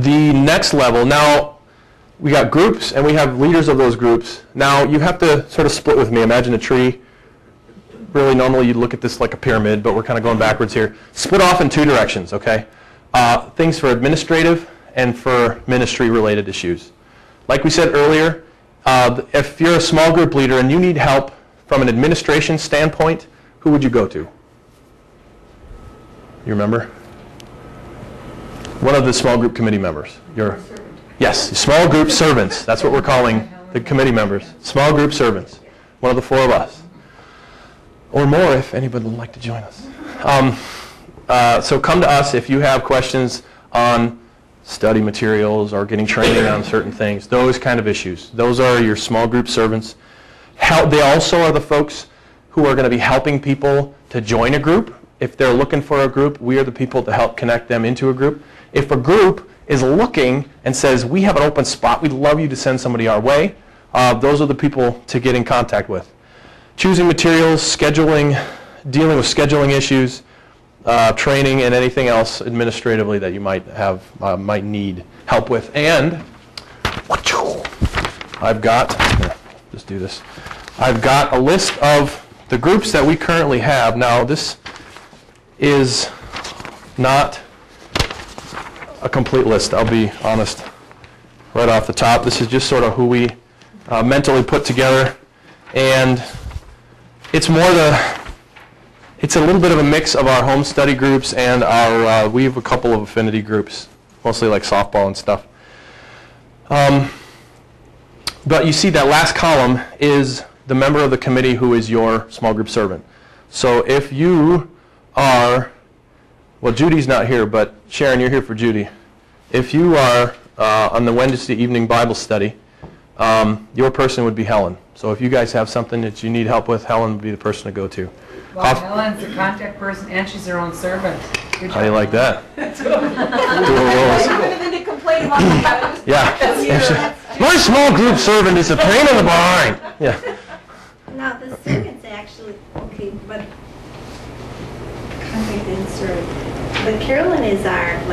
The next level, now we got groups and we have leaders of those groups. Now you have to sort of split with me. Imagine a tree. Really, normally you'd look at this like a pyramid, but we're kind of going backwards here. Split off in two directions, okay? Things for administrative and for ministry-related issues. Like we said earlier, if you're a small group leader and you need help from an administration standpoint, who would you go to? You remember? One of the small group committee members. Yes, small group servants. That's what we're calling the committee members. Small group servants. One of the four of us. Or more if anybody would like to join us. So come to us if you have questions on study materials or getting training on certain things, those kind of issues. Those are your small group servants. They also are the folks who are going to be helping people to join a group. If they're looking for a group, we are the people to help connect them into a group. If a group is looking and says, we have an open spot, we'd love you to send somebody our way, those are the people to get in contact with. Choosing materials, scheduling, dealing with scheduling issues, training, and anything else administratively that you might need help with. And I've got, here, just do this. I've got a list of the groups that we currently have. Now, this is not a complete list, I'll be honest, right off the top. This is just sort of who we mentally put together. And it's it's a little bit of a mix of our home study groups and our, we have a couple of affinity groups, mostly like softball and stuff. But you see that last column is the member of the committee who is your small group servant. So if you are, well, Judy's not here, but Sharon, you're here for Judy. If you are on the Wednesday evening Bible study, your person would be Helen. So if you guys have something that you need help with, Helen would be the person to go to. Well, Helen's the contact person, and she's her own servant. How do you like that? Yeah. My small group servant is a pain in the behind. Yeah. Now, the servant's actually, okay, but contact insert. But Carolyn is our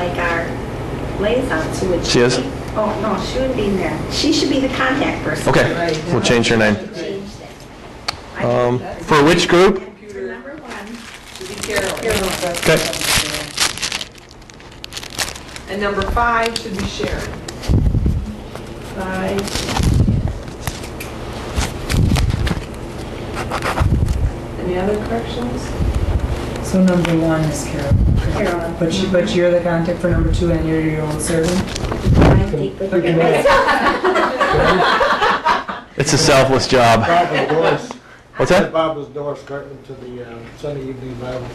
liaison to which she is? Oh, no, she wouldn't be in there. She should be the contact person. Okay, we'll change her name. For which group? For number 1. Should be Carolyn. Okay. And number 5 should be Sharon. 5. Any other corrections? So number 1 is Carolyn. Carolyn. But you're the contact for number 2, and you're your own servant. It's a selfless job. What's that? Bob was Doris Gartman to the Sunday evening Bible.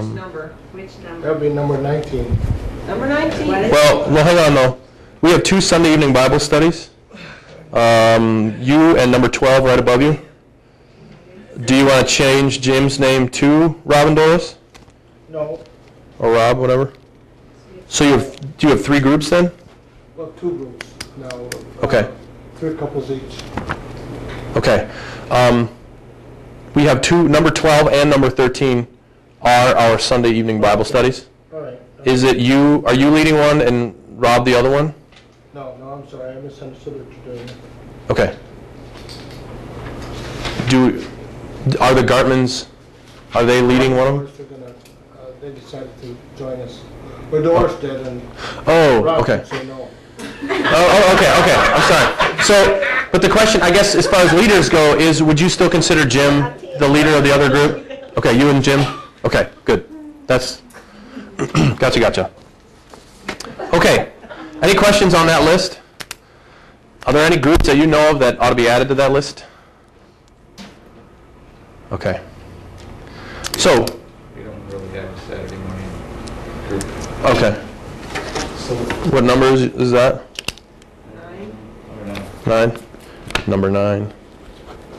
Which number? Which number? That would be number 19. Number 19. Well, hang on though. We have 2 Sunday evening Bible studies. You and number 12 right above you. Do you want to change Jim's name to Rob and Doris? No. Or Rob, whatever? So do you have 3 groups then? Well, 2 groups now. Okay. 3 couples each. Okay. We have 2, number 12 and number 13 are our Sunday evening Bible studies. All right. Is it you, are you leading one and Rob the other one? No, I'm sorry. I misunderstood what you're doing. Okay. Are the Gartmans, are they leading one of them? They decided to join us. Well, Doris did, and Oh, Rob okay. didn't say no. Okay, I'm sorry. So, but the question, I guess, as far as leaders go, is would you still consider Jim the leader of the other group? Okay, you and Jim? Okay, good. That's, gotcha. Okay, any questions on that list? Are there any groups that you know of that ought to be added to that list? Okay. So, We don't really have a Saturday morning group. okay. So What number is that? 9. 9? Number 9.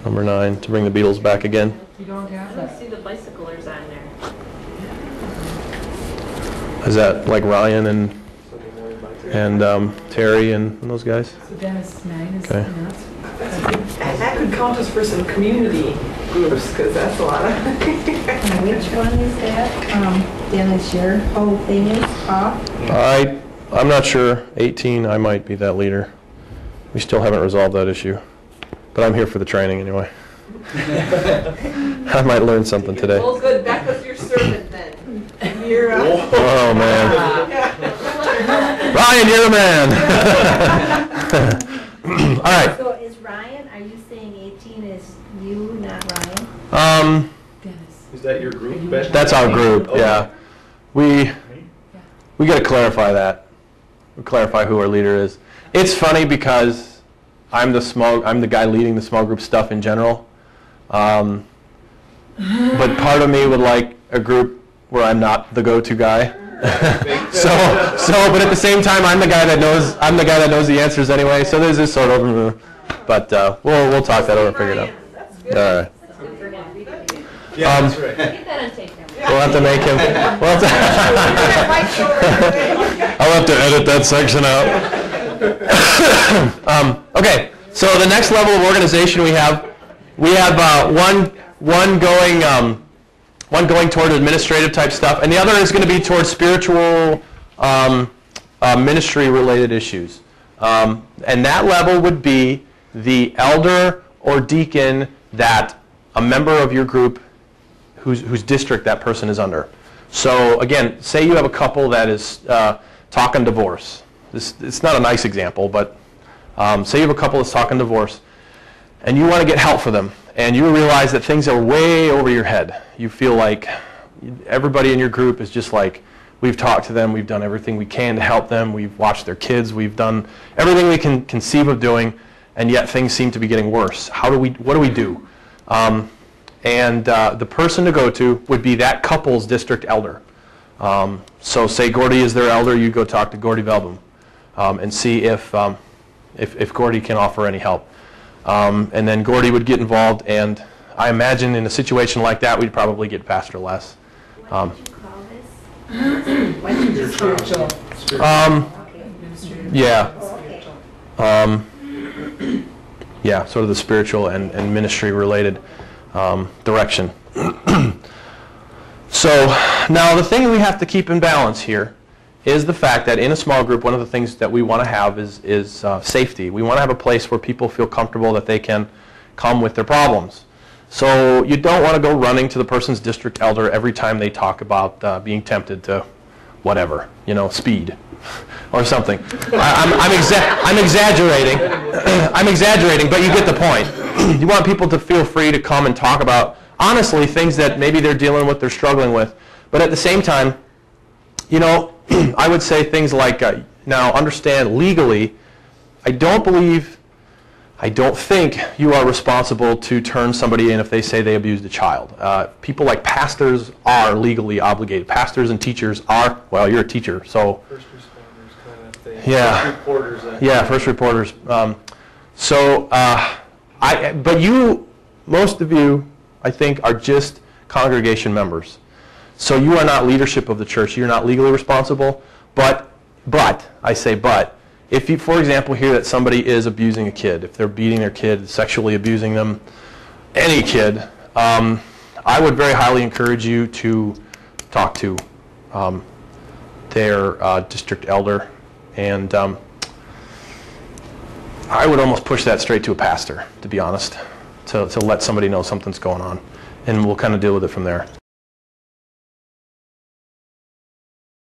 Number 9, to bring the Beatles back again. You don't have I don't that. see the bicyclers on there. Is that like Ryan and Terry and those guys? So Dennis, 9 is Okay. enough. That could count us for some community groups, because that's a lot of... Which one is that? Dennis, your whole thing is off? I'm not sure. 18, I might be that leader. We still haven't resolved that issue. But I'm here for the training anyway. I might learn something today. Well, good. Back with your servant then. You're, Oh, man. Ryan, you're the man. All right. So is Ryan, are you saying 18 is you, not Ryan? Is that your group, Beth? That's our group, yeah. We got to clarify that. We clarify who our leader is. It's funny because I'm the guy leading the small group stuff in general. But part of me would like a group where I'm not the go-to guy. But at the same time, I'm the guy that knows the answers anyway. So there's this sort of, but we'll talk that over and figure it out. All right. Yeah, that's right. Get that on tape now. We'll have to make him. I'll have to edit that section out. Okay, so the next level of organization we have one going toward administrative type stuff, and the other is going to be towards spiritual ministry related issues. And that level would be the elder or deacon that a member of your group whose district that person is under. So again, say you have a couple that is talking divorce. It's not a nice example, but say you have a couple that's talking divorce, and you want to get help for them, and you realize that things are way over your head. You feel like everybody in your group is just like, we've talked to them, we've done everything we can to help them, we've watched their kids, we've done everything we can conceive of doing, and yet things seem to be getting worse. What do we do? And the person to go to would be that couple's district elder. So say Gordy is their elder, you go talk to Gordy Velbum and see if Gordy can offer any help. And then Gordy would get involved, and I imagine in a situation like that, we'd probably get Pastor Les. What did you call this? What did you spiritual? Yeah. Okay. Yeah, sort of the spiritual and ministry related direction. So now the thing we have to keep in balance here is the fact that in a small group, one of the things that we want to have is safety. We want to have a place where people feel comfortable that they can come with their problems. So you don't want to go running to the person's district elder every time they talk about being tempted to whatever, speed or something. I'm exaggerating. I'm exaggerating, but you get the point. You want people to feel free to come and talk about, honestly, things that maybe they're dealing with, they're struggling with. But at the same time, I would say things like, now understand legally, I don't think you are responsible to turn somebody in if they say they abused a child. People like pastors are legally obligated. Pastors and teachers are, well, you're a teacher, so. First responders kind of thing. Yeah. First reporters. Yeah, first reporters. But most of you, I think, are just congregation members. So you are not leadership of the church. You're not legally responsible. But, if you, for example, hear that somebody is abusing a kid, if they're beating their kid, sexually abusing them, any kid, I would very highly encourage you to talk to their district elder. And I would almost push that straight to a pastor, to be honest, to let somebody know something's going on. And we'll kind of deal with it from there.